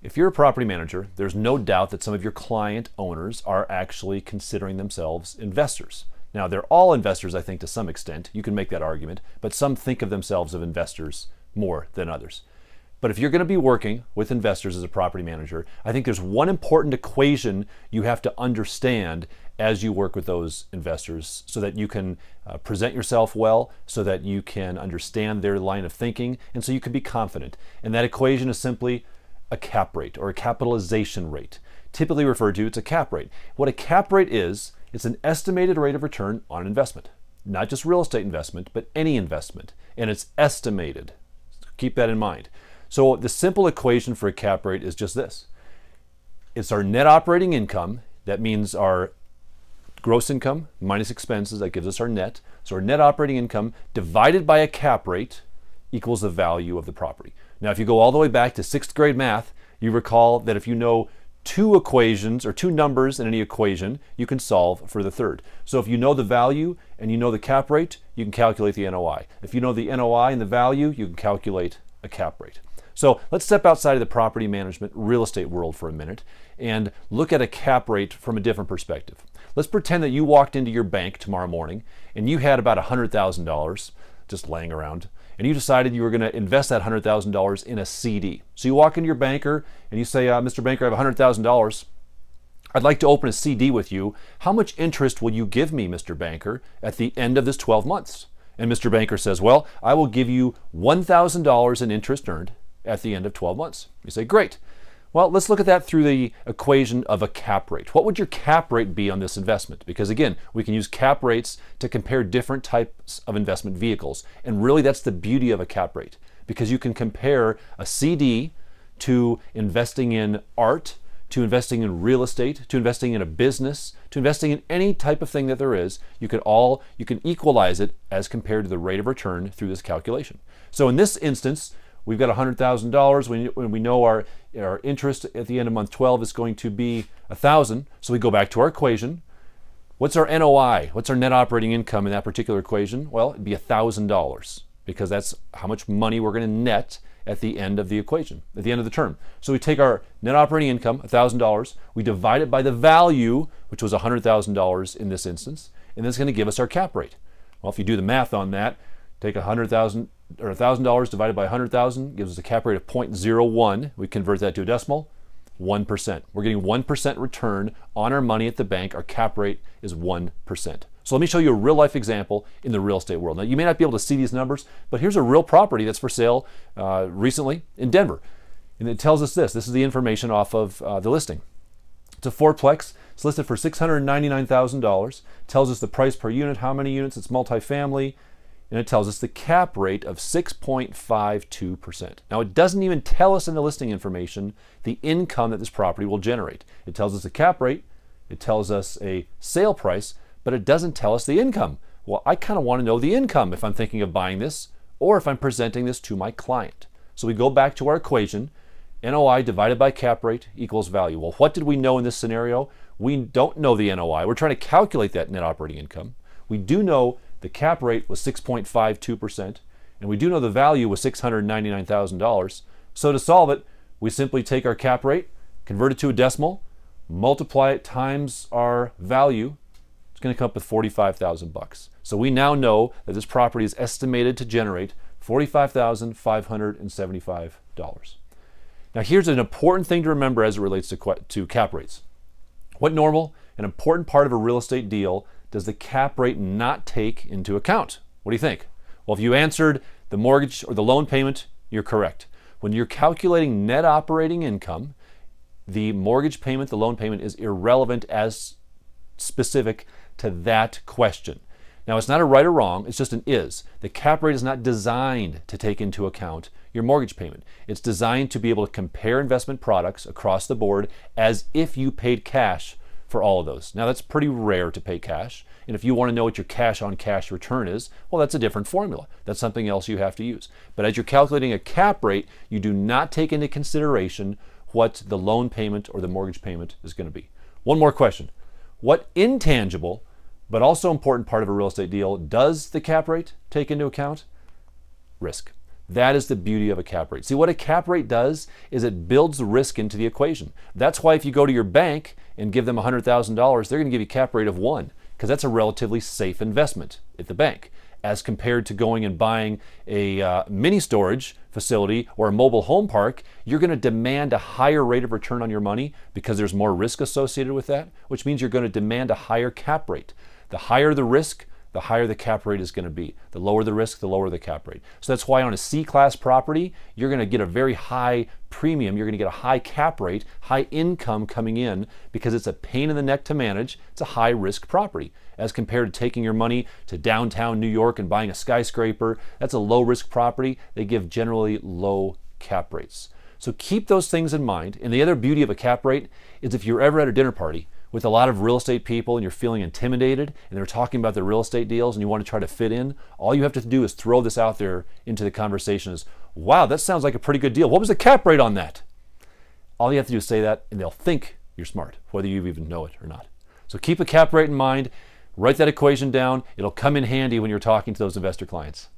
If you're a property manager, there's no doubt that some of your client owners are actually considering themselves investors. Now, they're all investors, I think, to some extent. You can make that argument, but some think of themselves as investors more than others. But if you're going to be working with investors as a property manager, I think there's one important equation you have to understand as you work with those investors so that you can present yourself well, so that you can understand their line of thinking, and so you can be confident. And that equation is simply a cap rate or a capitalization rate. Typically referred to, it's a cap rate. What a cap rate is, it's an estimated rate of return on an investment. Not just real estate investment, but any investment. And it's estimated. Keep that in mind. So the simple equation for a cap rate is just this. It's our net operating income. That means our gross income minus expenses. That gives us our net. So our net operating income divided by a cap rate equals the value of the property. Now, if you go all the way back to 6th grade math, you recall that if you know two equations or two numbers in any equation, you can solve for the third. So if you know the value and you know the cap rate, you can calculate the NOI. If you know the NOI and the value, you can calculate a cap rate. So let's step outside of the property management real estate world for a minute and look at a cap rate from a different perspective. Let's pretend that you walked into your bank tomorrow morning and you had about $100,000 just laying around, and you decided you were going to invest that $100,000 in a CD. So you walk into your banker and you say, Mr. Banker, I have $100,000. I'd like to open a CD with you. How much interest will you give me, Mr. Banker, at the end of this 12 months? And Mr. Banker says, well, I will give you $1,000 in interest earned at the end of 12 months. You say, great. Well, let's look at that through the equation of a cap rate. What would your cap rate be on this investment? Because again, we can use cap rates to compare different types of investment vehicles. And really that's the beauty of a cap rate, because you can compare a CD to investing in art, to investing in real estate, to investing in a business, to investing in any type of thing that there is. You can equalize it as compared to the rate of return through this calculation. So in this instance, we've got $100,000. When we know our interest at the end of month 12 is going to be $1,000. So we go back to our equation. What's our NOI? What's our net operating income in that particular equation? Well, it'd be $1,000, because that's how much money we're going to net at the end of the equation, at the end of the term. So we take our net operating income, $1,000, we divide it by the value, which was $100,000 in this instance, and that's going to give us our cap rate. Well, if you do the math on that, take $100,000 or $1,000 divided by 100,000 gives us a cap rate of 0.01. We convert that to a decimal, 1%. We're getting 1% return on our money at the bank. Our cap rate is 1%. So let me show you a real life example in the real estate world. Now, you may not be able to see these numbers, but here's a real property that's for sale recently in Denver. And it tells us this. This is the information off of the listing. It's a fourplex. It's listed for $699,000. Tells us the price per unit, how many units, it's multifamily, and it tells us the cap rate of 6.52%. Now, it doesn't even tell us in the listing information the income that this property will generate. It tells us the cap rate, it tells us a sale price, but it doesn't tell us the income. Well, I kind of want to know the income if I'm thinking of buying this or if I'm presenting this to my client. So we go back to our equation. NOI divided by cap rate equals value. Well, what did we know in this scenario? We don't know the NOI. We're trying to calculate that net operating income. We do know the cap rate was 6.52%, and we do know the value was $699,000. So to solve it, we simply take our cap rate, convert it to a decimal, multiply it times our value. It's going to come up with $45,000. So we now know that this property is estimated to generate $45,575. Now, here's an important thing to remember as it relates to cap rates. What normal, an important part of a real estate deal, does the cap rate not take into account? What do you think? Well, if you answered the mortgage or the loan payment, you're correct. When you're calculating net operating income, the mortgage payment, the loan payment is irrelevant as specific to that question. Now, it's not a right or wrong, it's just an is. The cap rate is not designed to take into account your mortgage payment. It's designed to be able to compare investment products across the board as if you paid cash for all of those. Now, that's pretty rare to pay cash, and if you want to know what your cash on cash return is, well, that's a different formula. That's something else you have to use. But as you're calculating a cap rate, you do not take into consideration what the loan payment or the mortgage payment is going to be. One more question. What intangible but also important part of a real estate deal does the cap rate take into account? Risk. That is the beauty of a cap rate. See, what a cap rate does is it builds the risk into the equation. That's why if you go to your bank and give them $100,000, they're going to give you a cap rate of 1, because that's a relatively safe investment at the bank, as compared to going and buying a mini storage facility or a mobile home park. You're going to demand a higher rate of return on your money because there's more risk associated with that, which means you're going to demand a higher cap rate. The higher the risk, the higher the cap rate is going to be. The lower the risk, the lower the cap rate. So that's why on a C-class property, you're going to get a very high premium. You're going to get a high cap rate, high income coming in, because it's a pain in the neck to manage. It's a high risk property as compared to taking your money to downtown New York and buying a skyscraper. That's a low risk property. They give generally low cap rates. So keep those things in mind. And the other beauty of a cap rate is if you're ever at a dinner party with a lot of real estate people and you're feeling intimidated and they're talking about their real estate deals and you want to try to fit in, all you have to do is throw this out there into the conversation is, wow, that sounds like a pretty good deal. What was the cap rate on that? All you have to do is say that and they'll think you're smart, whether you even know it or not. So keep a cap rate in mind, write that equation down. It'll come in handy when you're talking to those investor clients.